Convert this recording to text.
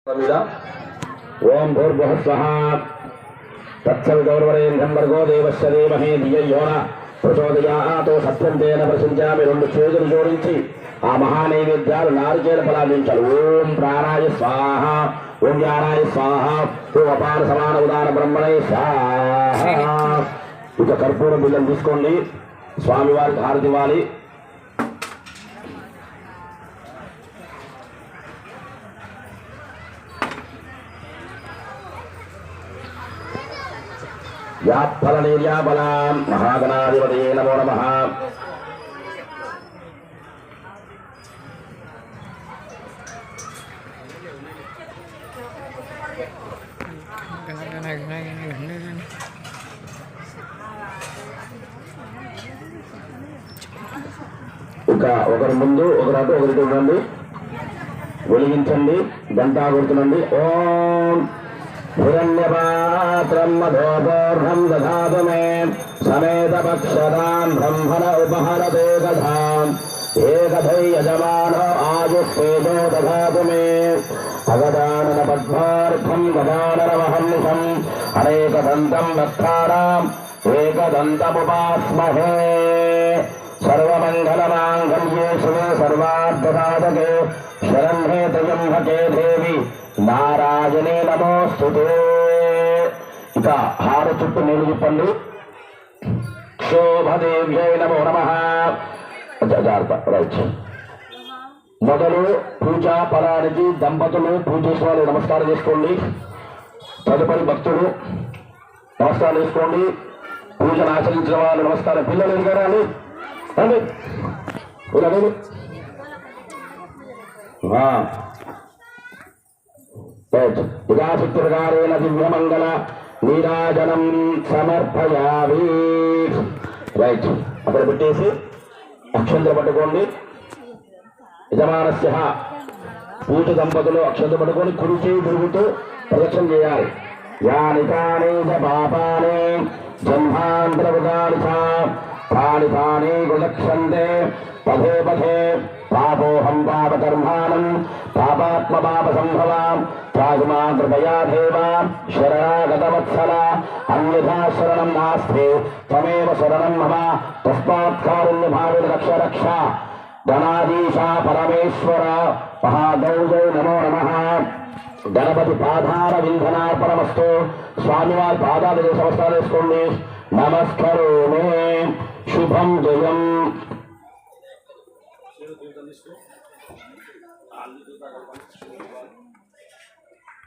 ओम भूर्भुवः स्वः तत्सवितुर्वरेण्यं भर्गो देवस्य धीमहि धियो यो नः प्रचोदयात् सत्यं तेन प्रसञ्चामि రెండు చేతులు జోడించి ఆ మహానైవేద్యాలు నారికేల ఫలాలించాలి. ఓం ప్రాణాయ స్వాహ, ఓం జ్ఞానాయ స్వాహ, ఓం అపార సమాన ఉదాన బ్రహ్మణే స్వాహ. ఇక కర్పూరం బిల్లం తీసుకోండి, స్వామివారికి హారతి ఇవ్వాలి. याफलनीर्याबलां महागणाधिपतये नमो नमः. ఇక ఒకరి ముందు ఒకరు అటు ఒకరికి ఇవ్వండి, వెలిగించండి, గంటా కొడుతుండండి. ఓం हिरण्यपात्रं मधोपूर्णं दधातु मे समेतपक्षतां ब्रह्मण उपहरते कथाम् एकथै यजमानो आयुष्येतो दधातु मे अगदाननपद्मार्थं गदाननमहंसम् अनेकदन्तं वक्ताराम् एकदन्तमुपास्महे. सर्वमङ्गलमाङ्गल्ये शिवे सर्वार्थसाधके शरण्ये त्र्यम्बके देवी నారాయణే నమోస్తుతే. ఇక హార చుట్టూ నీళ్ళు చెప్పండి. శోభదేవ్యై నమో నమః. రైట్. మొదలు పూజా ఫలానికి దంపతులు పూజ చేసిన వాళ్ళు నమస్కారం చేసుకోండి. తదుపరి భక్తులు నమస్కారం చేసుకోండి. పూజను ఆచరించిన వాళ్ళు నమస్కారం. పిల్లలు ఎదిగారా అండి? రండి ఇదాశక్తిప్రకారేణ దివ్యమంగళ నీరాజనం సమర్పయామి. రైట్. అక్కడ పెట్టేసి అక్షంతలు పట్టుకోండి. యజమానస్య పూజ దంపతులు అక్షంతలు పట్టుకొని కుడి చేయి తిరుగుతూ ప్రదక్షిణ చేయాలి. యాని తాని చ పాపాని జన్మాంతరకృతాని చ తాని తాని గుణక్షంతే పథే పథే పాపోహం పాపకర్మాణం పాపాత్మ పాప సంభవాం త్యాగుమా కృపయా దేవ శరణాగతవత్సల అన్యథా శరణం నాస్తి త్వమేవ శరణం మమ తస్మాత్ కారుణ్యభావేన రక్ష రక్ష. గణాధీశ పరమేశ్వర మహాగౌజౌ నమో నమః. గణపతి పాదాల వింధనార్పణమస్తు. స్వామివారి పాదాలు నమస్కారం చేసుకోండి. నమస్కరోమి. శుభం జయం.